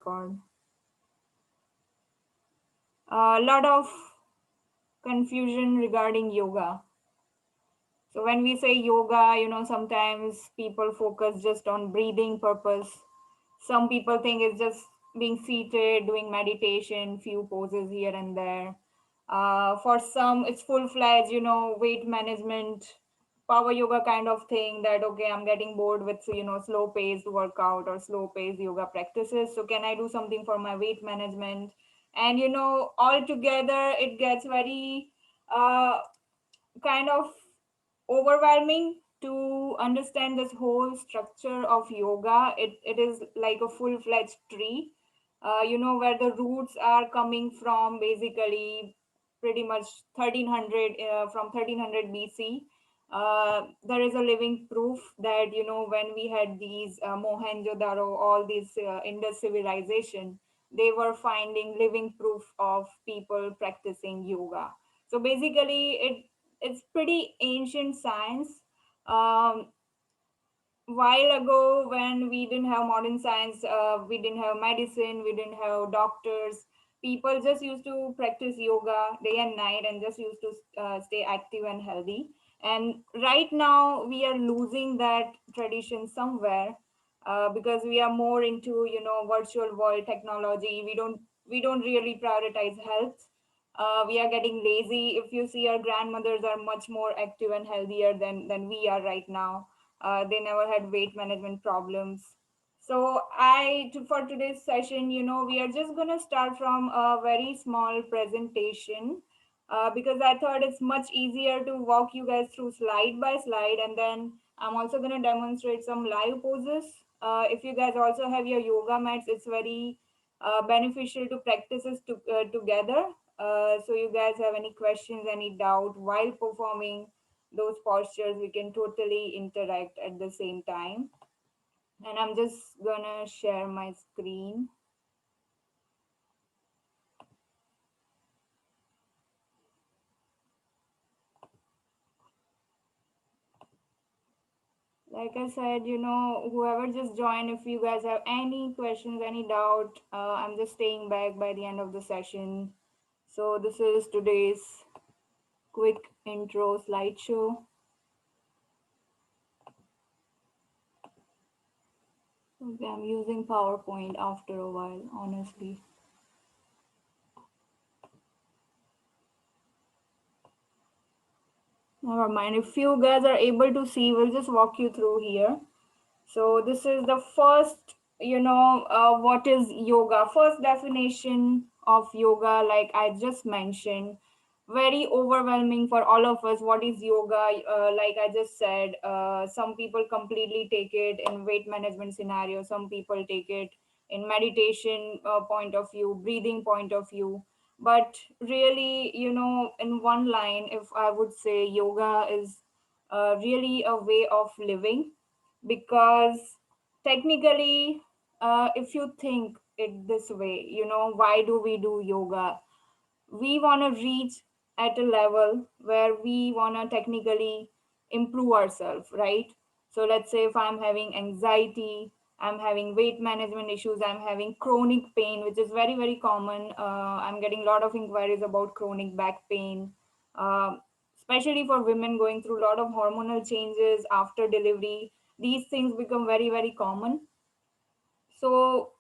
record. A lot of confusion regarding yoga. So when we say yoga, sometimes people focus just on breathing purpose. Some people think it's just being seated, doing meditation, few poses here and there. For some, it's full-fledged, weight management, power yoga kind of thing that, okay, I'm getting bored with, slow-paced workout or slow-paced yoga practices. So can I do something for my weight management? And, all together, it gets very uh, kind of overwhelming to understand this whole structure of yoga. It is like a full-fledged tree, where the roots are coming from basically pretty much 1300, from 1300 BC. There is a living proof that, when we had these Mohenjo-daro, all these Indus civilization, they were finding living proof of people practicing yoga. So basically, it's pretty ancient science. Um, while ago, when we didn't have modern science, we didn't have medicine, we didn't have doctors, people just used to practice yoga day and night and just used to stay active and healthy. And right now we are losing that tradition somewhere, because we are more into, virtual world technology. We don't really prioritize health. We are getting lazy. If you see, our grandmothers are much more active and healthier than we are right now. They never had weight management problems. So for today's session, we are just gonna start from a very small presentation, because I thought it's much easier to walk you guys through slide by slide, and then I'm also gonna demonstrate some live poses. If you guys also have your yoga mats, it's very beneficial to practice this together. So you guys have any questions, any doubt while performing those postures, we can totally interact at the same time. And I'm just gonna share my screen. Like I said, whoever just joined, if you guys have any questions, any doubt, I'm just staying back by the end of the session. So this is today's quick intro slideshow. Okay, I'm using PowerPoint after a while, honestly. Never mind. If you guys are able to see, we'll just walk you through here. So this is the first, what is yoga? First definition of yoga, like I just mentioned, very overwhelming for all of us. What is yoga? Like I just said, some people completely take it in weight management scenario. Some people take it in meditation point of view, breathing point of view. But really, in one line, if I would say yoga is really a way of living, because technically, if you think it this way, why do we do yoga? We want to reach at a level where we want to technically improve ourselves, right? So let's say if I'm having anxiety, I'm having weight management issues, I'm having chronic pain, which is very very common. I'm getting a lot of inquiries about chronic back pain, um, especially for women going through a lot of hormonal changes after delivery. These things become very very common. So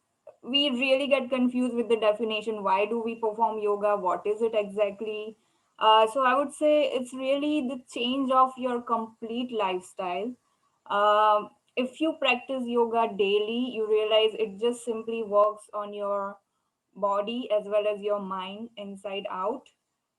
we really get confused with the definition. Why do we perform yoga? What is it exactly? So I would say it's really the change of your complete lifestyle. If you practice yoga daily, you realize it just simply works on your body as well as your mind inside out.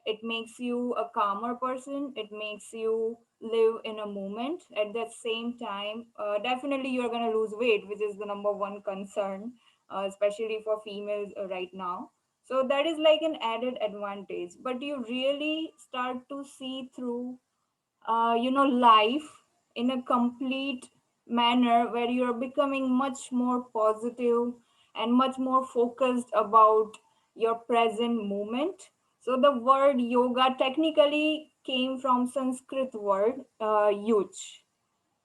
It makes you a calmer person. It makes you live in a moment. At the same time, definitely you're going to lose weight, which is the number one concern, especially for females right now. So that is like an added advantage. But you really start to see through, life in a complete manner, where you're becoming much more positive and much more focused about your present moment. So the word yoga technically came from Sanskrit word yuj.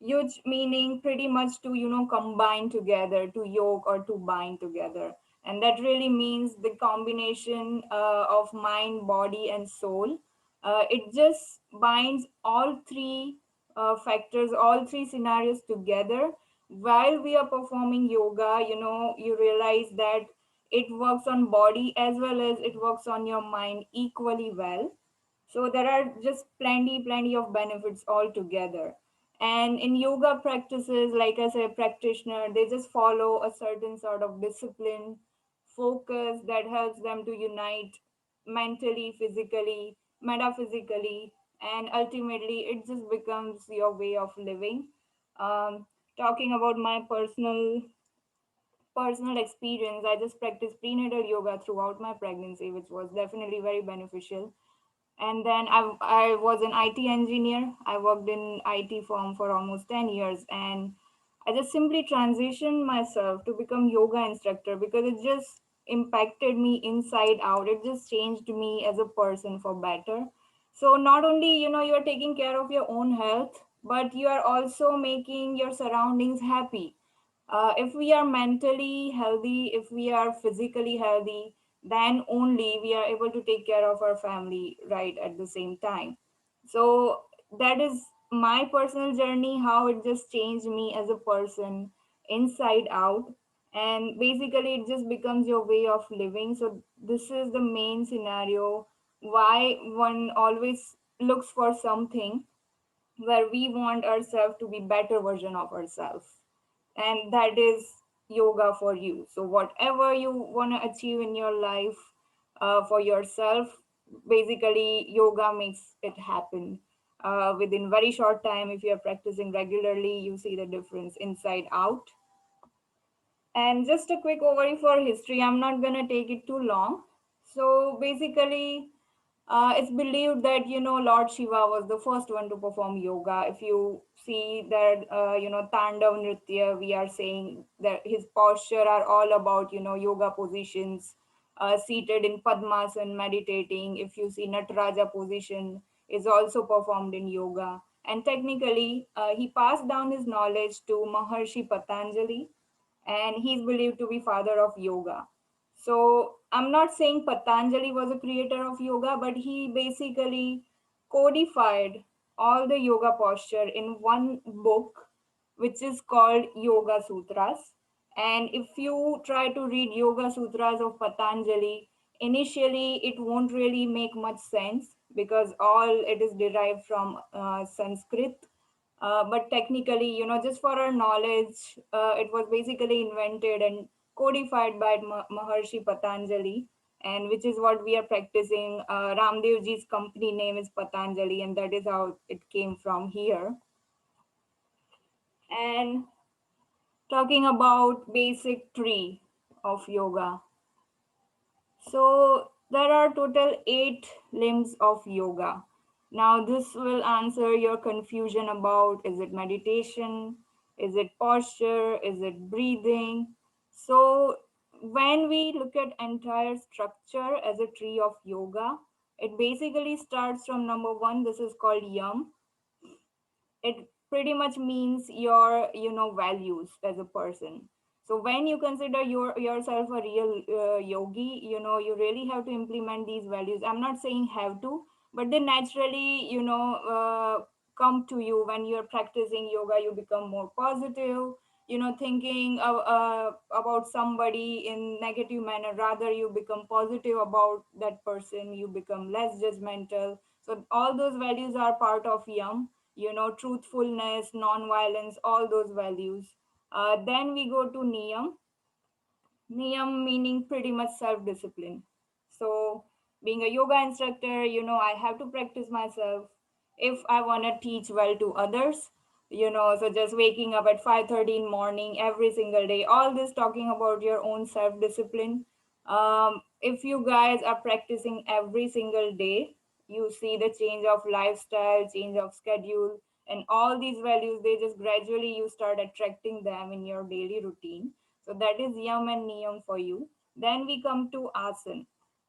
Yuj meaning pretty much to, combine together, to yoke or to bind together. And that really means the combination of mind, body, and soul. It just binds all three factors, all three scenarios together. While we are performing yoga, you realize that it works on body as well as it works on your mind equally well. So there are just plenty of benefits altogether. And in yoga practices, like I said, practitioner, they just follow a certain sort of discipline, focus that helps them to unite mentally, physically, metaphysically, and ultimately it just becomes your way of living. Um, Talking about my personal experience, I just practiced prenatal yoga throughout my pregnancy, which was definitely very beneficial. And then I was an IT engineer. I worked in IT firm for almost 10 years, and I just simply transitioned myself to become yoga instructor because it just impacted me inside out. It just changed me as a person for better. So not only, you are taking care of your own health, but you are also making your surroundings happy. If we are mentally healthy, if we are physically healthy, then only we are able to take care of our family right at the same time. So that is my personal journey, how it just changed me as a person inside out. And basically, it just becomes your way of living. So, this is the main scenario why one always looks for something where we want ourselves to be better version of ourselves, and that is yoga for you. So whatever you want to achieve in your life, for yourself, basically yoga makes it happen within very short time. If you are practicing regularly, you see the difference inside out. And just a quick overview for history, I'm not going to take it too long. So basically, it's believed that Lord Shiva was the first one to perform yoga. If you see that Tandav Nritya, we are saying that his posture are all about yoga positions, seated in Padmasam, meditating. If you see Nataraja position is also performed in yoga. And technically, he passed down his knowledge to Maharshi Patanjali, and he's believed to be father of yoga. So I'm not saying Patanjali was a creator of yoga, but he basically codified all the yoga posture in one book, which is called Yoga Sutras. And if you try to read Yoga Sutras of Patanjali, initially it won't really make much sense because all it is derived from Sanskrit. But technically, just for our knowledge, it was basically invented and codified by Maharshi Patanjali, and which is what we are practicing. Ramdev ji's company name is Patanjali, and that is how it came from here. And talking about basic tree of yoga. So there are total 8 limbs of yoga. Now this will answer your confusion about, is it meditation, is it posture, is it breathing? So when we look at entire structure as a tree of yoga, it basically starts from number one. This is called yam. It pretty much means your values as a person. So when you consider yourself a real yogi, you really have to implement these values. I'm not saying have to, but they naturally come to you when you're practicing yoga. You become more positive, thinking about somebody in negative manner, rather you become positive about that person, you become less judgmental. So all those values are part of yam, truthfulness, non-violence, all those values. Then we go to niyam. Niyam meaning pretty much self-discipline. So being a yoga instructor, I have to practice myself if I want to teach well to others. So just waking up at 5:30 in morning every single day. All this talking about your own self-discipline. If you guys are practicing every single day, you see the change of lifestyle, change of schedule, and all these values, they just gradually you start attracting them in your daily routine. So that is yam and niyam for you. Then we come to asan.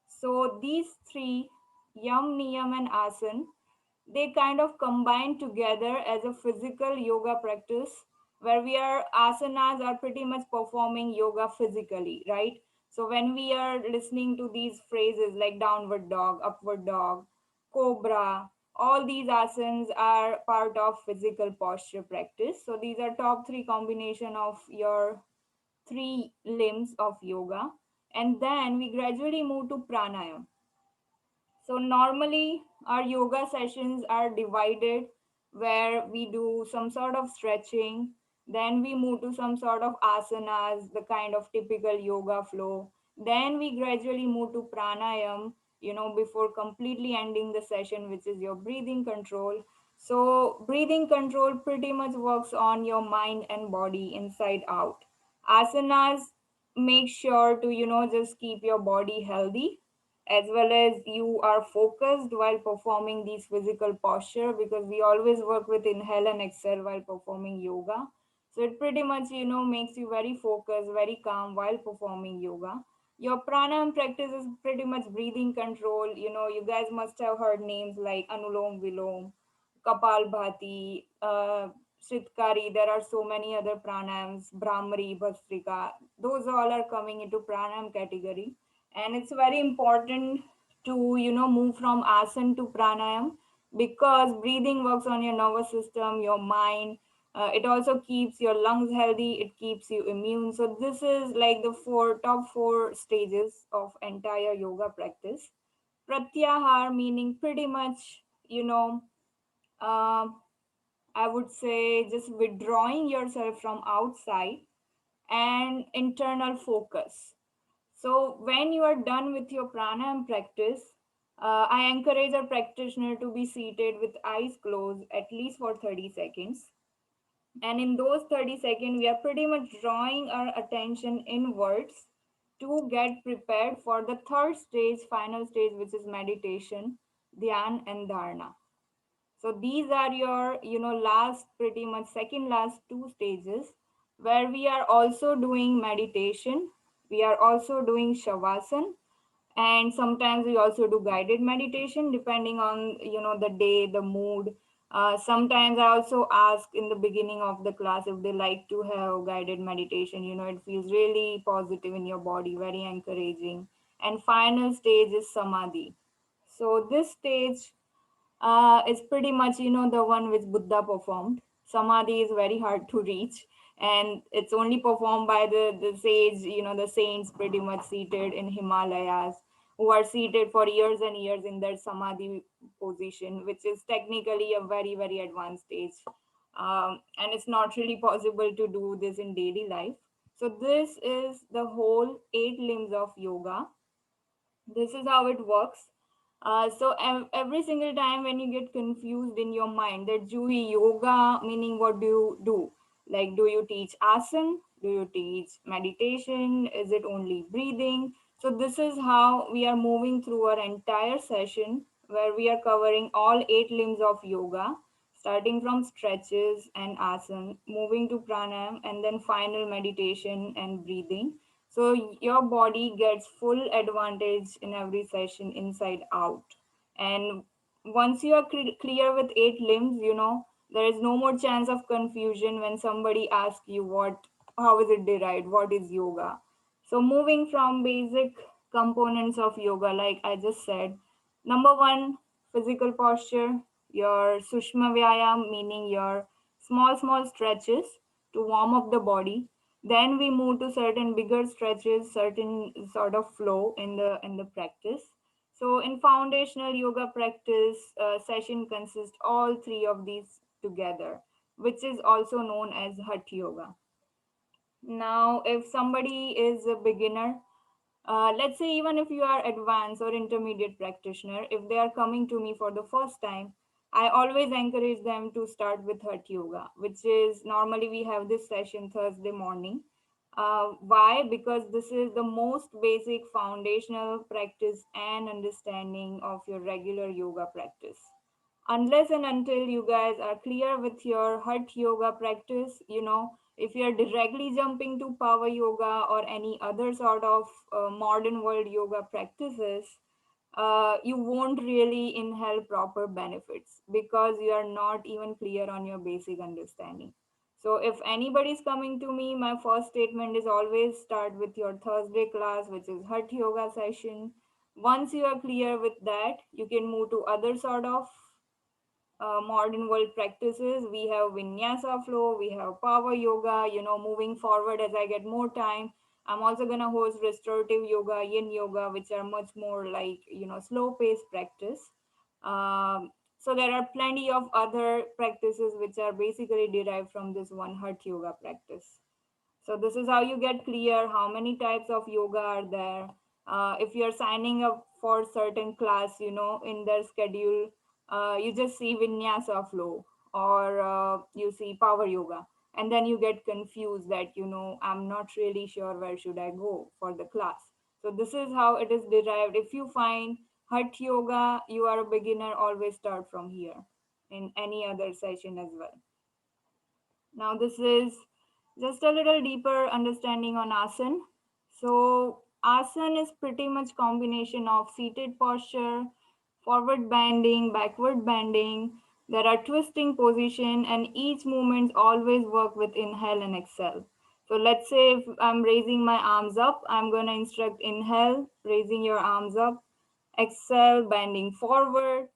So these three, yam, niyam, and asan, they kind of combine together as a physical yoga practice where we are asanas are pretty much performing yoga physically, right? So when we are listening to these phrases like downward dog, upward dog, cobra, all these asanas are part of physical posture practice. So these are top three combination of your three limbs of yoga. And then we gradually move to pranayama. So normally our yoga sessions are divided where we do some sort of stretching, then we move to some sort of asanas, the kind of typical yoga flow. Then we gradually move to pranayam, before completely ending the session, which is your breathing control. So breathing control pretty much works on your mind and body inside out. Asanas make sure to, just keep your body healthy, as well as you are focused while performing these physical posture, because we always work with inhale and exhale while performing yoga. So it pretty much makes you very focused, very calm while performing yoga. Your pranayam practice is pretty much breathing control. You guys must have heard names like anulom vilom, kapal bhati, shitkari. There are so many other pranayams, brahmari, bhastrika. Those all are coming into pranayam category. And it's very important to move from asana to pranayam, because breathing works on your nervous system, your mind. It also keeps your lungs healthy, it keeps you immune. So this is like the top four stages of entire yoga practice. Pratyahar meaning pretty much, you know um I would say just withdrawing yourself from outside and internal focus. So, when you are done with your pranayam practice, I encourage a practitioner to be seated with eyes closed at least for 30 seconds. And in those 30 seconds, we are pretty much drawing our attention inwards to get prepared for the third stage, final stage, which is meditation, dhyan, and dharana. So these are your, last, pretty much second last two stages, where we are also doing meditation. We are also doing Shavasana, and sometimes we also do guided meditation depending on, the day, the mood. Sometimes I also ask in the beginning of the class if they like to have guided meditation. It feels really positive in your body, very encouraging. And final stage is Samadhi. So this stage is pretty much, the one which Buddha performed. Samadhi is very hard to reach, and it's only performed by the sage, the saints pretty much seated in Himalayas, who are seated for years and years in their Samadhi position, which is technically a very, very advanced stage. And it's not really possible to do this in daily life. So, this is the whole eight limbs of yoga. This is how it works. So every single time when you get confused in your mind that Jui yoga, meaning what do you do? Like, do you teach asana? Do you teach meditation? Is it only breathing? So this is how we are moving through our entire session, where we are covering all eight limbs of yoga, starting from stretches and asana, moving to pranayam, and then final meditation and breathing. So your body gets full advantage in every session, inside out. And once you are clear with eight limbs, there is no more chance of confusion when somebody asks you how is it derived, what is yoga. So moving from basic components of yoga, like I just said, number one, physical posture, your sushma vyayam, meaning your small stretches to warm up the body. Then we move to certain bigger stretches, certain sort of flow in the practice. So in foundational yoga practice, session consists all three of these together, which is also known as Hatha Yoga. Now, if somebody is a beginner, let's say even if you are advanced or intermediate practitioner, if they are coming to me for the first time, I always encourage them to start with Hatha Yoga, which is normally we have this session Thursday morning. Why? Because this is the most basic foundational practice and understanding of your regular yoga practice. Unless and until you guys are clear with your Hatha Yoga practice, if you're directly jumping to power yoga or any other sort of modern world yoga practices, you won't really inhale proper benefits because you are not even clear on your basic understanding. So if anybody's coming to me, my first statement is always start with your Thursday class, which is Hatha Yoga session. Once you are clear with that, you can move to other sort of modern world practices. We have vinyasa flow, we have power yoga, moving forward as I get more time. I'm also going to host restorative yoga, yin yoga, which are much more like, slow paced practice. So there are plenty of other practices which are basically derived from this one heart yoga practice. So this is how you get clear how many types of yoga are there. If you're signing up for certain class, in their schedule, you just see vinyasa flow or you see power yoga, and then you get confused that I'm not really sure where should I go for the class. So this is how it is derived. If you find Hatha yoga, you are a beginner. Always start from here in any other session as well. Now, this is just a little deeper understanding on asana. So, asana is pretty much combination of seated posture, forward bending, backward bending. There are twisting position, and each movement always work with inhale and exhale. So let's say if I'm raising my arms up, I'm going to instruct inhale, raising your arms up, exhale, bending forward.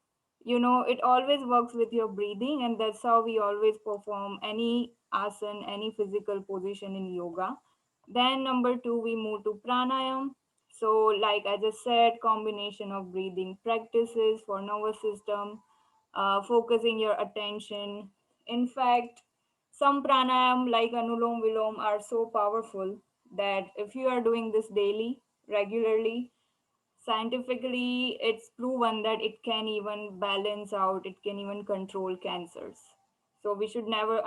It always works with your breathing, and that's how we always perform any asana, any physical position in yoga. Then number two, we move to pranayam. So like I just said, combination of breathing practices for nervous system, focusing your attention. In fact, some pranayam like anulom vilom are so powerful that if you are doing this daily, regularly, scientifically it's proven that it can even balance out, it can even control cancers. So we should never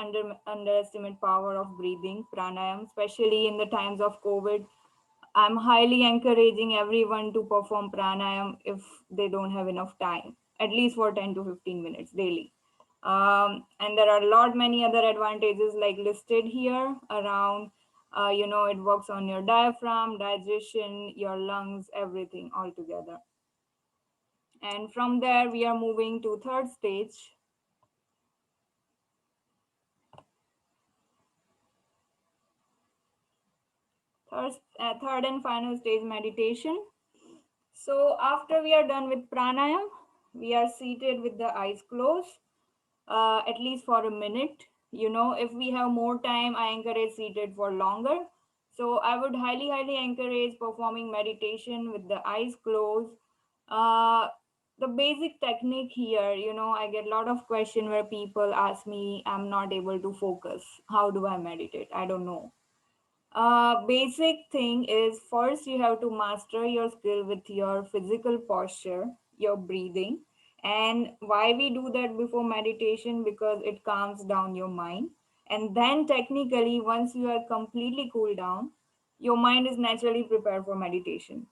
underestimate power of breathing pranayam, especially in the times of COVID. I'm highly encouraging everyone to perform pranayam if they don't have enough time, at least for 10 to 15 minutes daily. And there are a lot many other advantages like listed here around. It works on your diaphragm, digestion, your lungs, everything all together. And from there, we are moving to third stage. Third and final stage, meditation. So after we are done with pranayam, we are seated with the eyes closed, at least for a minute. If we have more time, I encourage seated for longer. So I would highly, highly encourage performing meditation with the eyes closed. Uh, the basic technique here, I get a lot of question where people ask me, I'm not able to focus. How do I meditate? I don't know. Basic thing is first you have to master your skill with your physical posture, your breathing. And why we do that before meditation? Because it calms down your mind. And then technically, once you are completely cooled down, your mind is naturally prepared for meditation.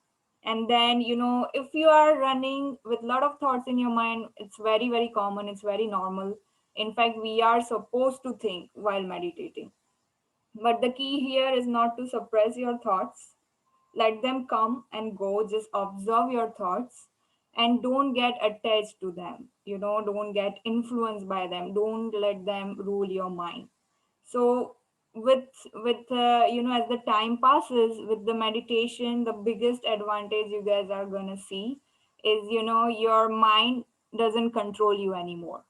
And then, if you are running with a lot of thoughts in your mind, it's very, very common, it's very normal. In fact, we are supposed to think while meditating, but the key here is not to suppress your thoughts. Let them come and go. Just observe your thoughts and don't get attached to them. Don't get influenced by them. Don't let them rule your mind. So as the time passes with the meditation, the biggest advantage you guys are going to see is your mind doesn't control you anymore.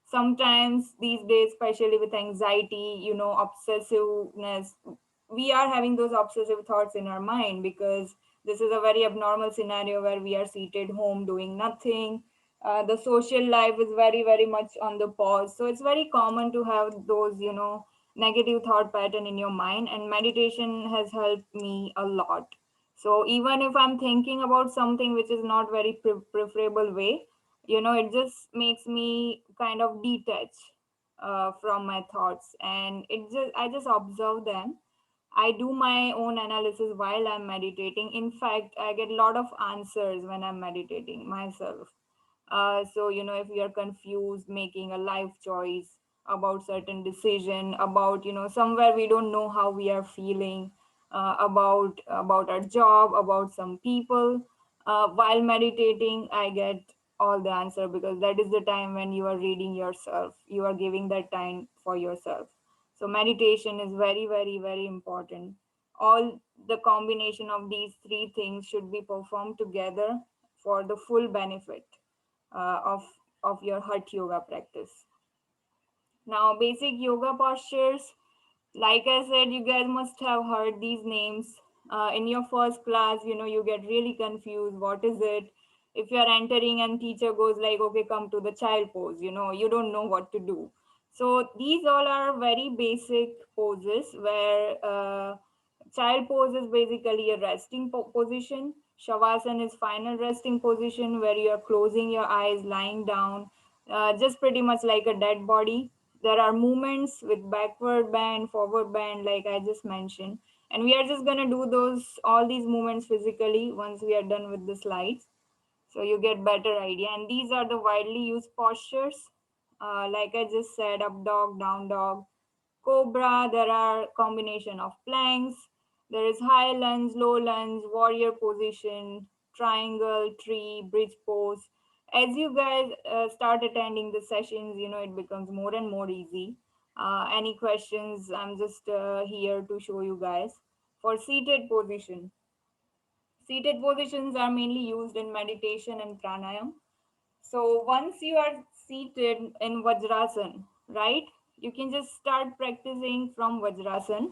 Sometimes these days, especially with anxiety, obsessiveness, we are having those obsessive thoughts in our mind because this is a very abnormal scenario where we are seated home doing nothing. The social life is very, very much on the pause, so it's very common to have those negative thought pattern in your mind, and meditation has helped me a lot. So even if I'm thinking about something which is not very preferable way, it just makes me kind of detach from my thoughts, and I just observe them. I do my own analysis while I'm meditating. In fact, I get a lot of answers when I'm meditating myself. So if you are confused making a life choice about certain decision, about somewhere we don't know how we are feeling, about our job, about some people, while meditating, I get all the answer, because that is the time when you are reading yourself, you are giving that time for yourself. So meditation is very, very, very important. All the combination of these three things should be performed together for the full benefit of your Hatha yoga practice. Now, basic yoga postures, like I said, you guys must have heard these names. In your first class, you get really confused. What is it? If you're entering and teacher goes like, okay, come to the child pose, you don't know what to do. So these all are very basic poses where child pose is basically a resting position. Shavasana is final resting position where you are closing your eyes, lying down, just pretty much like a dead body. There are movements with backward bend, forward bend, like I just mentioned. And we are just gonna do all these movements physically once we are done with the slides. So you get better idea. And these are the widely used postures. Like I just said, up dog, down dog, cobra. There are combination of planks. There is high lunge, low lunge, warrior position, triangle, tree, bridge pose. As you guys start attending the sessions, it becomes more and more easy. Any questions? I'm just here to show you guys. For seated position, seated positions are mainly used in meditation and pranayama. So once you are seated in Vajrasan, right, you can just start practicing from Vajrasan.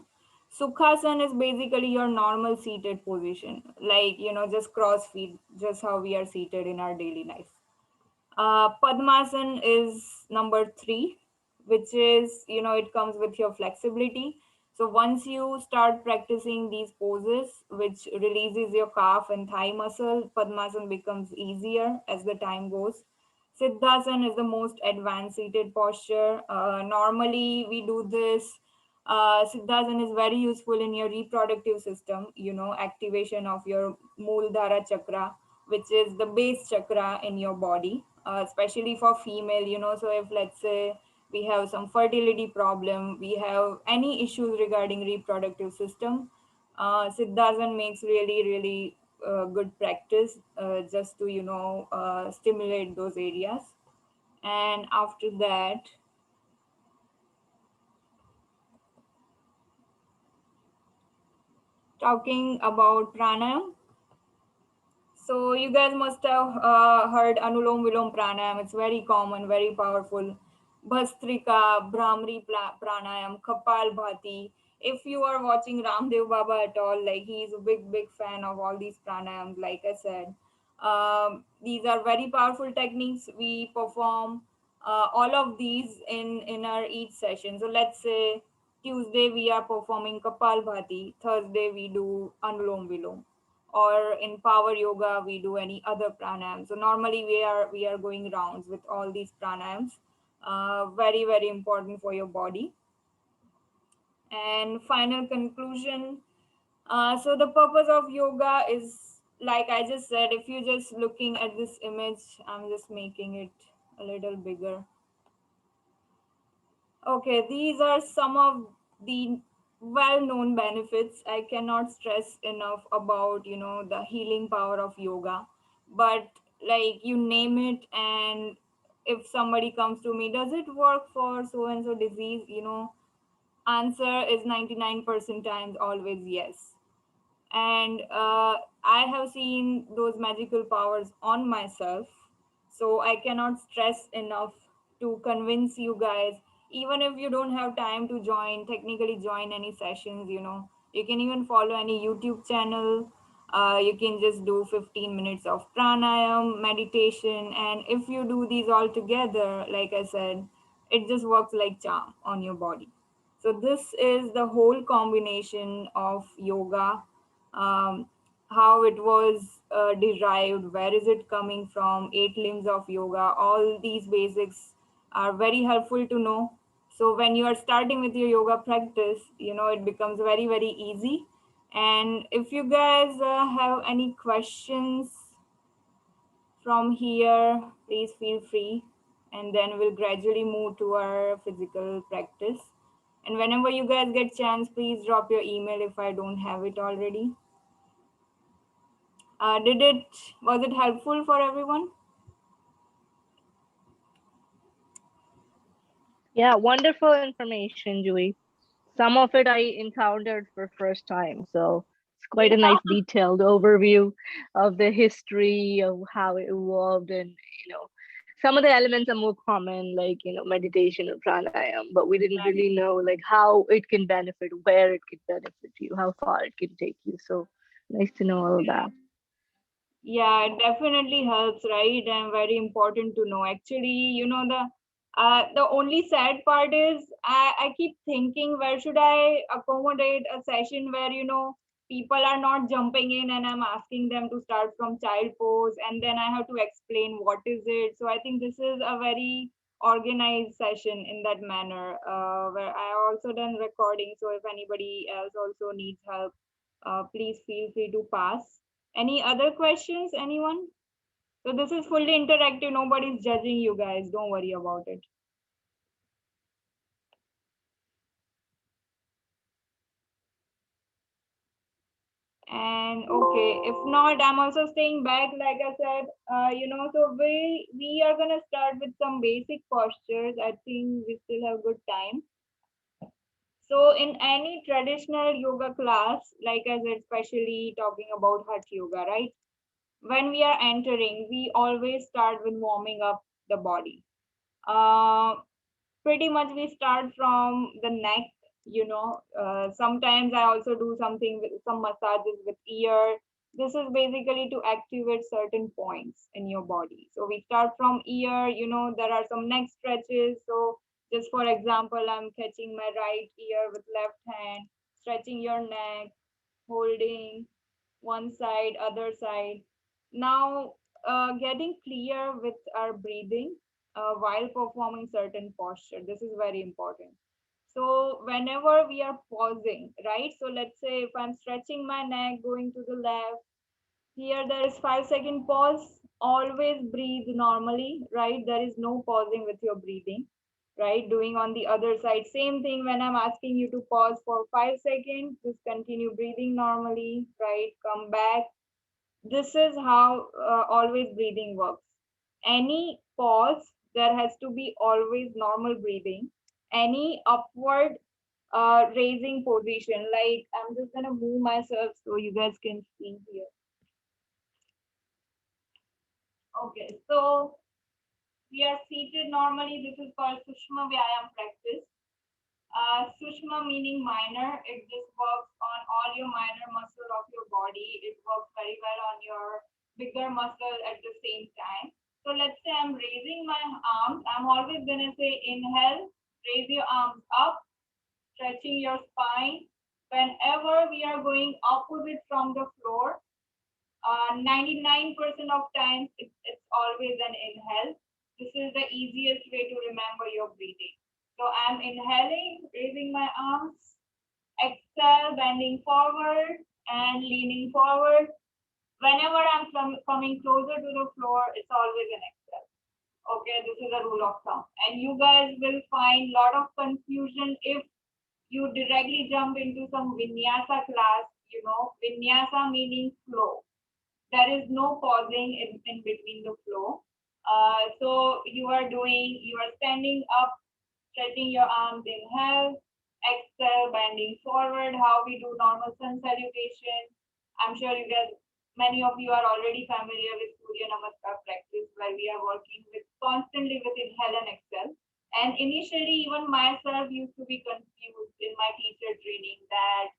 Sukhasana is basically your normal seated position, like, just cross feet, just how we are seated in our daily life. Padmasam is number three, which is, it comes with your flexibility. So once you start practicing these poses, which releases your calf and thigh muscle, Padmasam becomes easier as the time goes. Siddhasan is the most advanced seated posture. Normally, we do this. Siddhasan is very useful in your reproductive system, activation of your Mooladhara chakra, which is the base chakra in your body, especially for female, so if let's say we have some fertility problem, we have any issues regarding reproductive system, Siddhasan makes really, really good practice just to, stimulate those areas. And after that, talking about pranayam. So you guys must have heard Anulom Vilom Pranayam. It's very common, very powerful. Bhastrika, Pranayam, Kapal Bhati. If you are watching Ramdev Baba at all, like he's a big, big fan of all these pranayams, like I said. These are very powerful techniques. We perform all of these in our each session. So let's say Tuesday we are performing Kapal Bhati, Thursday we do Anulom Vilom, or in power yoga we do any other pranayam. So normally we are going rounds with all these pranayams. Very, very important for your body. And final conclusion, so the purpose of yoga is, like I just said, if you're just looking at this image, I'm just making it a little bigger. Okay, these are some of the well-known benefits. I cannot stress enough about, the healing power of yoga. But like you name it, and if somebody comes to me, does it work for so and so disease? Answer is 99% times always yes. And I have seen those magical powers on myself, so I cannot stress enough to convince you guys. Even if you don't have time to technically join any sessions, you can even follow any YouTube channel. You can just do 15 minutes of pranayam meditation, and if you do these all together, like I said, it just works like charm on your body. So this is the whole combination of yoga, um, how it was derived, where is it coming from, eight limbs of yoga. All these basics are very helpful to know. So when you are starting with your yoga practice, it becomes very, very easy. And if you guys have any questions from here, please feel free. And then we'll gradually move to our physical practice. And whenever you guys get chance, please drop your email if I don't have it already. Was it helpful for everyone? Yeah, wonderful information, Julie. Some of it I encountered for first time, so it's quite a Yeah, nice detailed overview of the history of how it evolved. And some of the elements are more common, like meditation and pranayama, but we didn't really know like how it can benefit, where it can benefit you, how far it can take you. So nice to know all yeah. that. Yeah, it definitely helps, right? And very important to know. Actually, the only sad part is I keep thinking where should I accommodate a session where people are not jumping in and I'm asking them to start from child pose and then I have to explain what is it. So I think this is a very organized session in that manner, where I also done recording. So if anybody else also needs help, please feel free to pass. Any other questions, anyone? So this is fully interactive. Nobody's judging you guys. Don't worry about it. And okay, if not, I'm also staying back. Like I said, so we are gonna start with some basic postures. I think we still have good time. So in any traditional yoga class, like I said, especially talking about Hatha yoga, right? When we are entering, we always start with warming up the body. Uh, Pretty much we start from the neck. Sometimes I also do something with some massages with ear. This is basically to activate certain points in your body. So we start from ear. There are some neck stretches. So just for example, I'm catching my right ear with left hand, stretching your neck, holding one side, other side. Now, getting clear with our breathing while performing certain posture. This is very important. So, whenever we are pausing, right? So, let's say if I'm stretching my neck, going to the left, here there is 5 second pause. Always breathe normally, right? There is no pausing with your breathing, right? Doing on the other side, same thing. When I'm asking you to pause for 5 seconds, just continue breathing normally, right? Come back. This is how always breathing works. Any pause, there has to be always normal breathing. Any upward raising position, like I'm just gonna move myself so you guys can see here. Okay, so we are seated normally. This is called Sushma Vyayam practice. Sushma meaning minor. It just works on all your minor muscle of your body. It works very well on your bigger muscle at the same time. So let's say I'm raising my arms. I'm always gonna say inhale, raise your arms up, stretching your spine. Whenever we are going opposite from the floor, 99% of times it's always an inhale. This is the easiest way to remember your breathing. So I'm inhaling, raising my arms, exhale, bending forward and leaning forward. Whenever I'm coming closer to the floor, it's always an exhale. Okay, this is a rule of thumb. And you guys will find a lot of confusion if you directly jump into some vinyasa class. Vinyasa meaning flow. There is no pausing in between the flow. So you are standing up, stretching your arms, inhale, exhale, bending forward, how we do normal sun salutation. I'm sure you guys, many of you are already familiar with Surya Namaskar practice, where we are working with constantly with inhale and exhale. And initially, even myself used to be confused in my teacher training that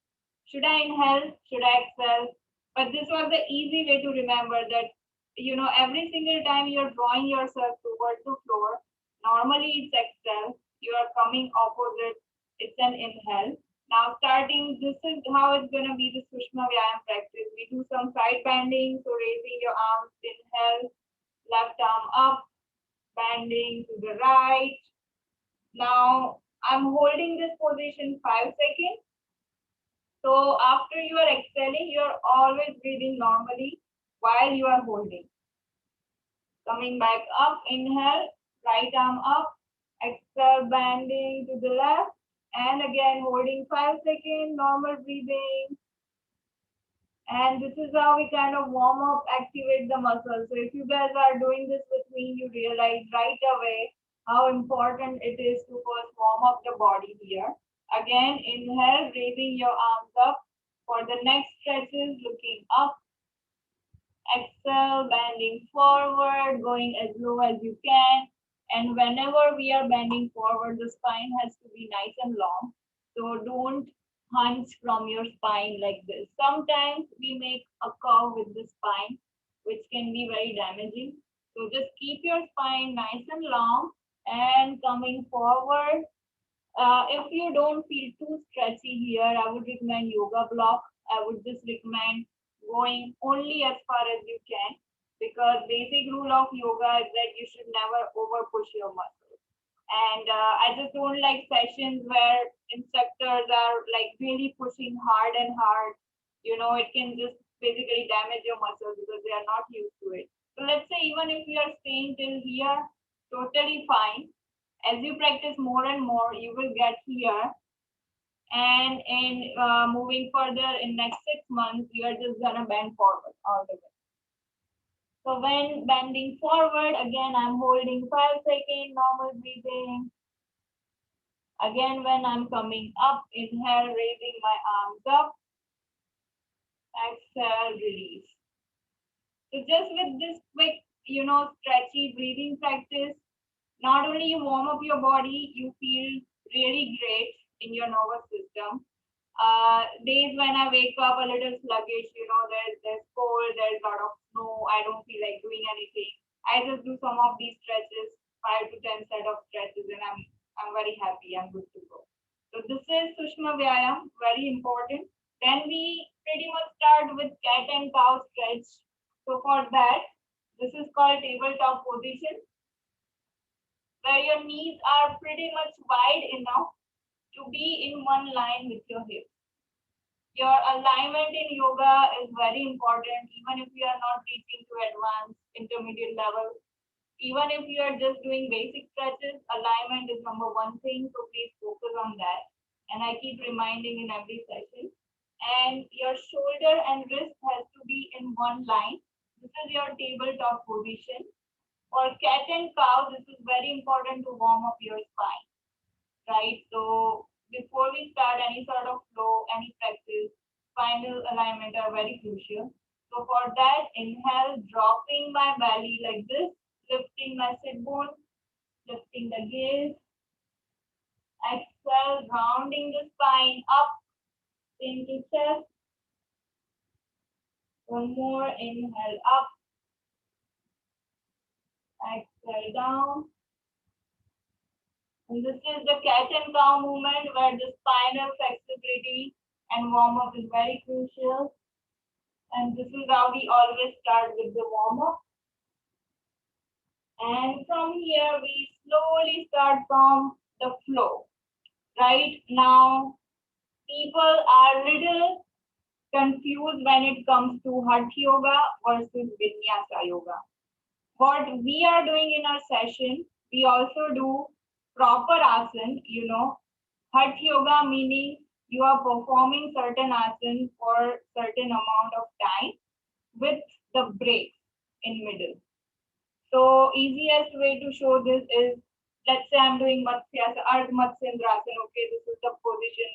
should I inhale, should I exhale? But this was the easy way to remember that, every single time you're drawing yourself towards the floor, normally it's exhale, you are coming opposite, it's an inhale. Now starting, this is how it's going to be the Sushma Vyayam practice. We do some side bending, so raising your arms, inhale, left arm up, bending to the right. Now I'm holding this position 5 seconds. So after you are exhaling, you are always breathing normally while you are holding. Coming back up, inhale, right arm up, exhale, bending to the left, and again holding 5 seconds, normal breathing. And this is how we kind of warm up, activate the muscles. So if you guys are doing this with me, you realize right away how important it is to first warm up the body here. Again, inhale, raising your arms up. For the next stretches, looking up. Exhale, bending forward, going as low as you can. And whenever we are bending forward, the spine has to be nice and long. So don't hunch from your spine like this. Sometimes we make a curve with the spine, which can be very damaging. So just keep your spine nice and long and coming forward. If you don't feel too stretchy here, I would recommend yoga block. I would just recommend going only as far as you can, because basic rule of yoga is that you should never over push your muscles. And I just don't like sessions where instructors are like really pushing hard and hard. It can just basically damage your muscles because they are not used to it. So let's say even if you are staying till here, totally fine. As you practice more and more, you will get here. And in moving further in next 6 months, you are just gonna bend forward all the way. So when bending forward, again I'm holding 5 seconds, normal breathing. Again, when I'm coming up, inhale, raising my arms up, exhale, release. So just with this quick, stretchy breathing practice, not only you warm up your body, you feel really great in your nervous system. Days when I wake up a little sluggish, there's cold, there's a lot of snow, I don't feel like doing anything. I just do some of these stretches, 5 to 10 set of stretches, and I'm very happy. I'm good to go. So this is Sushma Vyayam, very important. Then we pretty much start with cat and cow stretch. So for that, this is called tabletop position, where your knees are pretty much wide enough to be in one line with your hips. Your alignment in yoga is very important, even if you are not reaching to advanced, intermediate level. Even if you are just doing basic stretches, alignment is number one thing, so please focus on that. And I keep reminding in every session. And your shoulder and wrist has to be in one line. This is your tabletop position. For cat and cow, this is very important to warm up your spine, right? So before we start any sort of flow, any practice, spinal alignment are very crucial. So for that, inhale, dropping my belly like this, lifting my sit bone, lifting the gaze. Exhale, rounding the spine up into chest. One more, inhale up, exhale down. And this is the cat and cow movement where the spinal flexibility and warm up is very crucial. And this is how we always start with the warm up. And from here, we slowly start from the flow. Right now, people are little confused when it comes to Hatha Yoga versus Vinyasa Yoga. What we are doing in our session, we also do proper asana, Hatha Yoga meaning you are performing certain asana for certain amount of time with the break in middle. So easiest way to show this is, let's say I'm doing Matsyasana, Ardha Matsyendrasana. Okay, this is the position,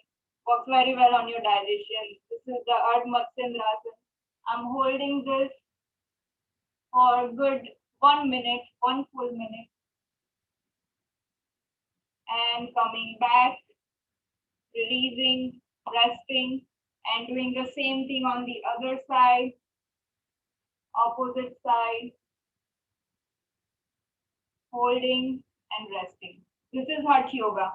works very well on your digestion. This is the Ardha Matsyendrasana. I'm holding this for a good 1 minute, one full minute, and coming back, releasing, resting, and doing the same thing on the other side, opposite side, holding and resting. This is Hatha Yoga,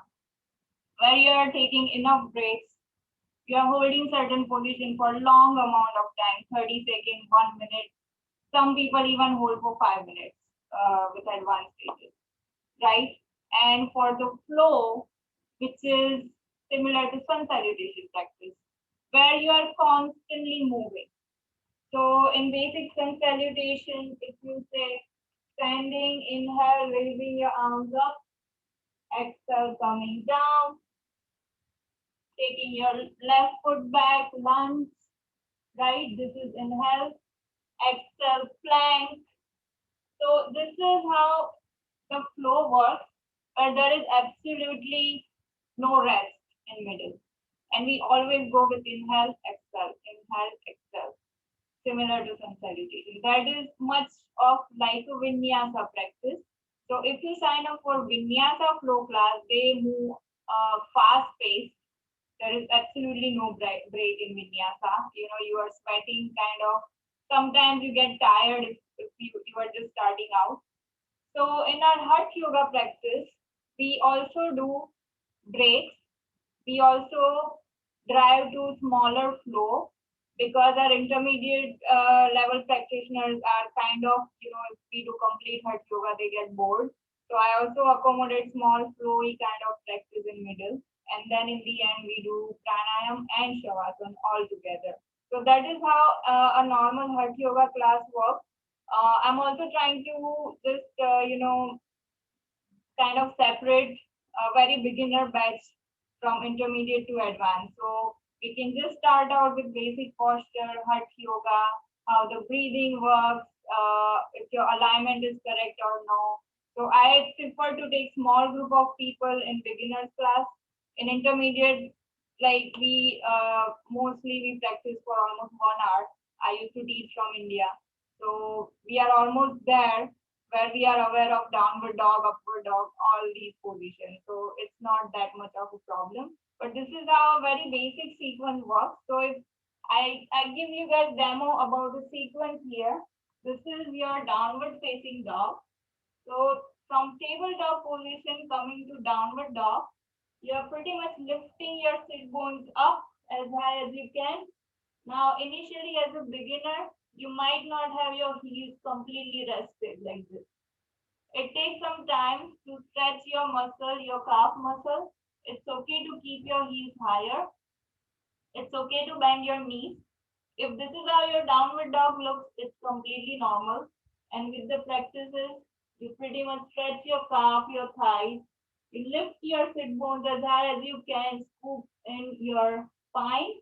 where you are taking enough breaks. You are holding certain position for long amount of time, 30 seconds, 1 minute. Some people even hold for 5 minutes with advanced stages, right? And for the flow, which is similar to sun salutation practice, where you are constantly moving. So in basic sun salutation, if you say standing, inhale, raising your arms up, exhale, coming down, taking your left foot back, lunge, right? This is inhale, exhale, plank. So this is how the flow works, where there is absolutely no rest. in middle. And we always go with inhale, exhale, similar to sun salutation. That is much of like a vinyasa practice. So if you sign up for vinyasa flow class, they move fast paced. There is absolutely no break in vinyasa. You are sweating kind of. Sometimes you get tired if you are just starting out. So in our Hatha Yoga practice, we also do breaks. We also drive to smaller flow because our intermediate level practitioners are kind of, if we do complete Hatha Yoga, they get bored. So I also accommodate small flowy kind of practice in middle. And then in the end, we do pranayam and shavasana all together. So that is how a normal Hatha Yoga class works. I'm also trying to just, kind of separate a very beginner batch from intermediate to advanced. So we can just start out with basic posture, Hatha Yoga, how the breathing works, if your alignment is correct or no. So I prefer to take small group of people in beginners class. In intermediate, like mostly we practice for almost 1 hour. I used to teach from India. So we are almost there where we are aware of downward dog, upward dog, all these positions. So it's not that much of a problem. But this is how a very basic sequence works. So if I give you guys demo about the sequence here, this is your downward facing dog. So from tabletop position coming to downward dog, you're pretty much lifting your sit bones up as high as you can. Now, initially, as a beginner, you might not have your heels completely rested like this. It takes some time to stretch your muscle, your calf muscle. It's okay to keep your heels higher. It's okay to bend your knees. If this is how your downward dog looks, it's completely normal. And with the practices, you pretty much stretch your calf, your thighs. You lift your sit bones as high as you can, scoop in your spine.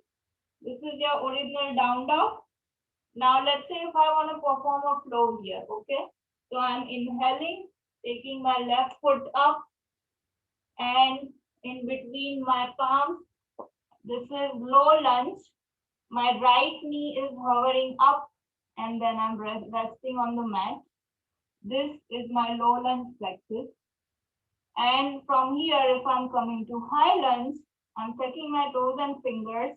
This is your original down dog. Now let's say if I want to perform a flow here, okay? So I'm inhaling, taking my left foot up and in between my palms. This is low lunge. My right knee is hovering up and then I'm resting on the mat. This is my low lunge plexus. And from here, if I'm coming to high lunge, I'm taking my toes and fingers,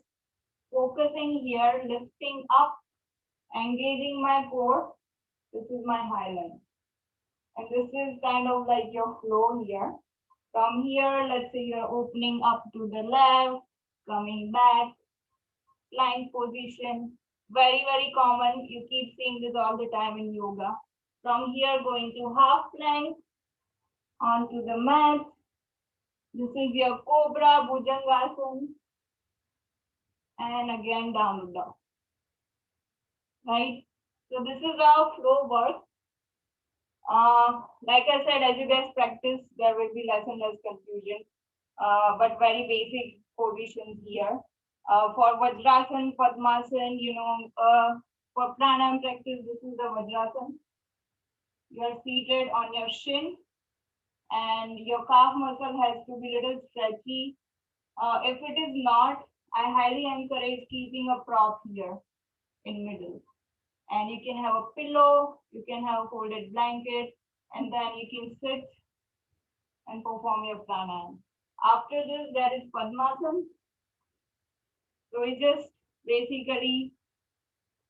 focusing here, lifting up, engaging my core. This is my high lunge. And this is kind of like your flow here. From here, let's say you're opening up to the left, coming back, plank position. Very, very common. You keep seeing this all the time in yoga. From here, going to half plank, onto the mat. This is your cobra, bhujangasana, and again downward dog. Right? So this is how flow works. Like I said, as you guys practice, there will be less and less confusion. But very basic positions here. For Vajrasan, Padmasam, for Pranam practice, this is the Vajrasan. You are seated on your shin and your calf muscle has to be a little stretchy. If it is not, I highly encourage keeping a prop here in middle. And you can have a pillow, you can have a folded blanket, and then you can sit and perform your pranayama. After this, there is Padmasam. So you just basically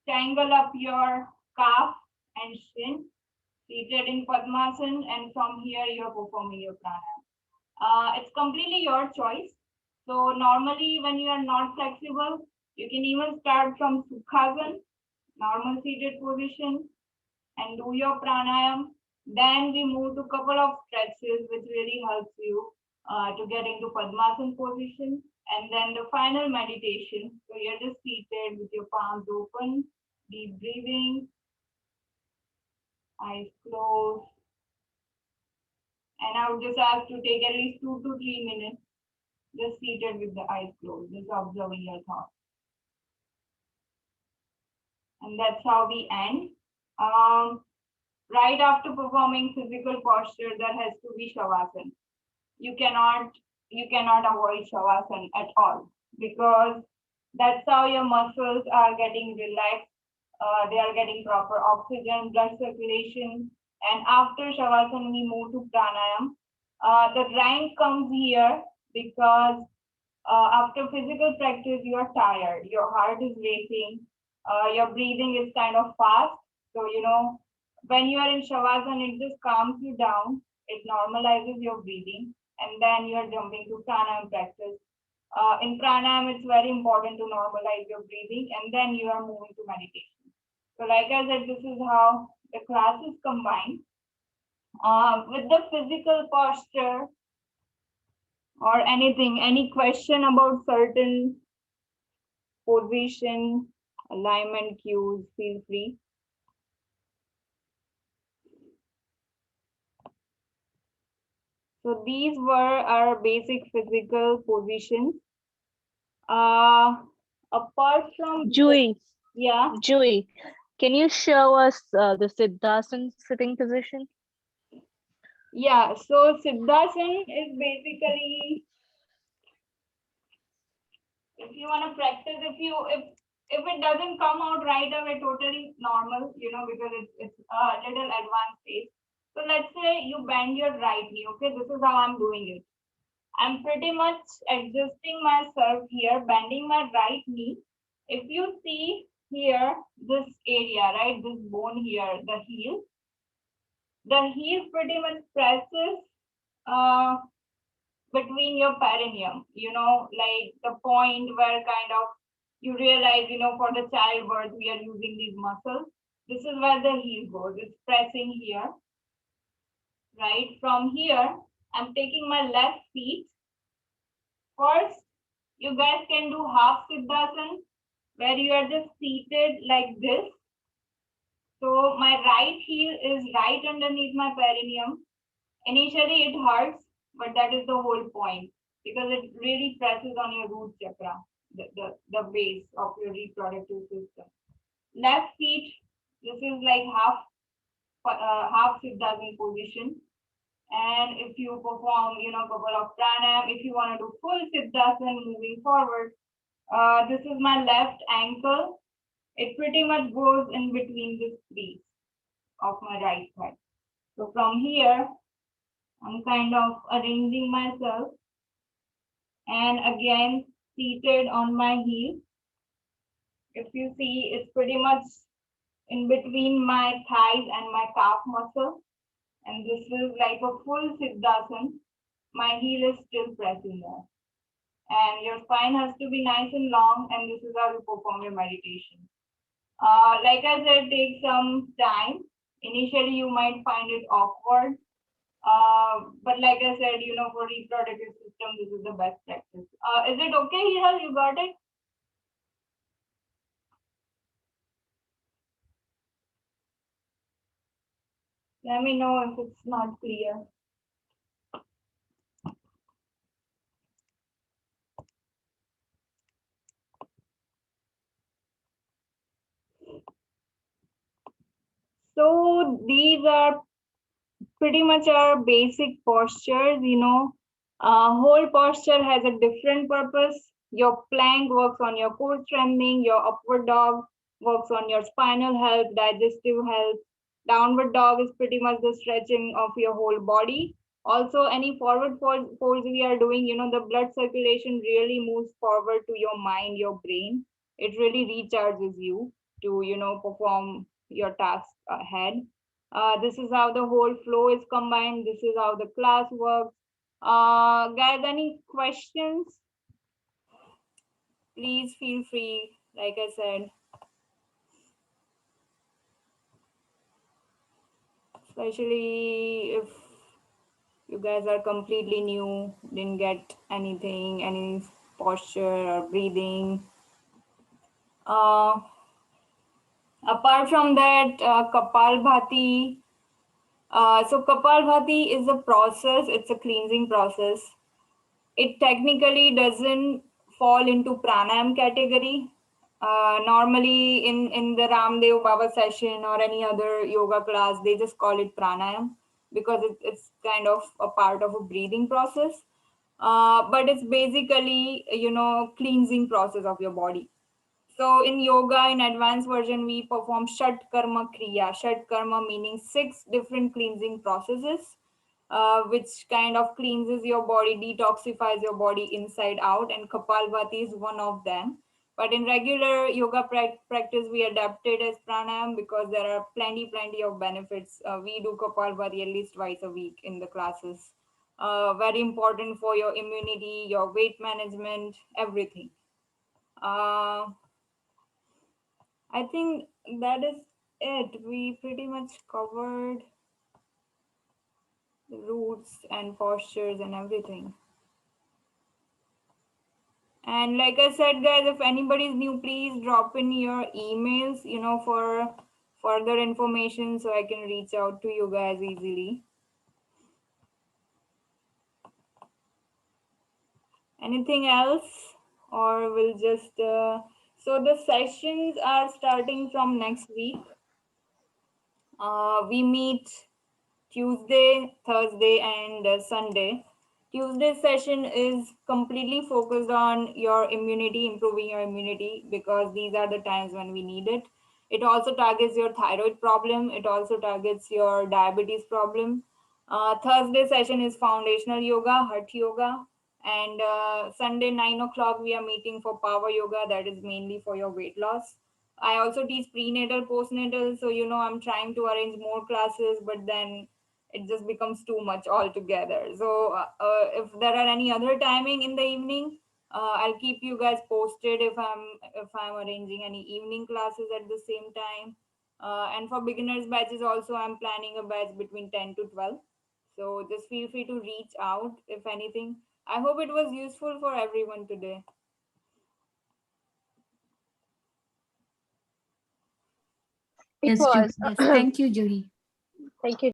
tangle up your calf and shin, seated in Padmasana, and from here you're performing your pranayama. It's completely your choice. So normally when you are not flexible, you can even start from Sukhasana, normal seated position, and do your pranayama. Then we move to couple of stretches, which really helps you to get into Padmasana position. And then the final meditation. So you're just seated with your palms open, deep breathing, eyes closed. And I would just ask to take at least 2 to 3 minutes, just seated with the eyes closed, just observing your thoughts. And that's how we end. Right after performing physical posture, there has to be Shavasana. You cannot you cannot avoid Shavasana at all, because that's how your muscles are getting relaxed. They are getting proper oxygen, blood circulation. And after Shavasana, we move to Pranayam. The rank comes here because after physical practice, you are tired, your heart is racing, your breathing is kind of fast. So, when you are in Shavasana, it just calms you down, it normalizes your breathing, and then you are jumping to Pranayam practice. In Pranayam, it's very important to normalize your breathing, and then you are moving to meditation. So, like I said, this is how the class is combined. With the physical posture or anything, any question about certain position, alignment cues, feel free. So these were our basic physical positions. Apart from this, Jui, yeah, Jui, can you show us the Siddhasan sitting position? yeah. So Siddhasan is basically, if you want to practice, if it doesn't come out right away, totally normal, because it's a little advanced stage. So let's say you bend your right knee. Okay, this is how I'm doing it. I'm pretty much adjusting myself here, bending my right knee. If you see here, this area, right, this bone here, the heel pretty much presses uh, between your perineum, like the point where kind of you realize, for the childbirth, we are using these muscles. This is where the heel goes. It's pressing here, right? From here, I'm taking my left feet. First, you guys can do half Siddhasan, where you are just seated like this. So my right heel is right underneath my perineum. Initially it hurts, but that is the whole point, because it really presses on your root chakra, the base of your reproductive system. Left feet, this is like half Siddhasan position. And if you perform, couple of pranayam, if you want to do full Siddhasan moving forward, this is my left ankle. It pretty much goes in between this crease of my right thigh. So from here, I'm kind of arranging myself and again seated on my heel. If you see, it's pretty much in between my thighs and my calf muscle. And this is like a full Siddhasan. My heel is still pressing there. And your spine has to be nice and long, and this is how you perform your meditation. Like I said, take some time. Initially, you might find it awkward, but like I said, for reproductive system, this is the best practice. Is it okay, Hihal? You got it? Let me know if it's not clear. So these are pretty much our basic postures, whole posture has a different purpose. Your plank works on your core strengthening, your upward dog works on your spinal health, digestive health. Downward dog is pretty much the stretching of your whole body. Also, any forward pose we are doing, the blood circulation really moves forward to your mind, your brain. It really recharges you to, perform your task ahead. This is how the whole flow is combined. This is how the class works. Guys, any questions? Please feel free. Like I said, especially if you guys are completely new, didn't get anything, any posture or breathing. Apart from that, Kapalbhati. So Kapalbhati is a process. It's a cleansing process. It technically doesn't fall into pranayam category. Normally in the Ramdev Baba session or any other yoga class, they just call it pranayam because it's kind of a part of a breathing process. but it's basically, cleansing process of your body. So in yoga, in advanced version, we perform Shat Karma Kriya. Shat Karma meaning 6 different cleansing processes, which kind of cleanses your body, detoxifies your body inside out, and Kapalbhati is one of them. But in regular yoga practice, we adapted as pranayam because there are plenty of benefits. We do Kapalbhati at least twice a week in the classes. Very important for your immunity, your weight management, everything. Uh, I think that is it. We pretty much covered the roots and postures and everything. And like I said, guys, if anybody is new, please drop in your emails, for further information so I can reach out to you guys easily. Anything else? Or we'll just. So the sessions are starting from next week. We meet Tuesday, Thursday, and Sunday. Tuesday session is completely focused on your immunity, improving your immunity, because these are the times when we need it. It also targets your thyroid problem. It also targets your diabetes problem. Thursday session is foundational yoga, heart yoga. And Sunday, 9 o'clock, we are meeting for power yoga. That is mainly for your weight loss. I also teach prenatal, postnatal. So, I'm trying to arrange more classes, but then it just becomes too much altogether. So, if there are any other timing in the evening, I'll keep you guys posted if I'm arranging any evening classes at the same time. And for beginners batches also, I'm planning a batch between 10 to 12. So just feel free to reach out if anything. I hope it was useful for everyone today. It Yes, was. Yes, thank you, Judy. Thank you,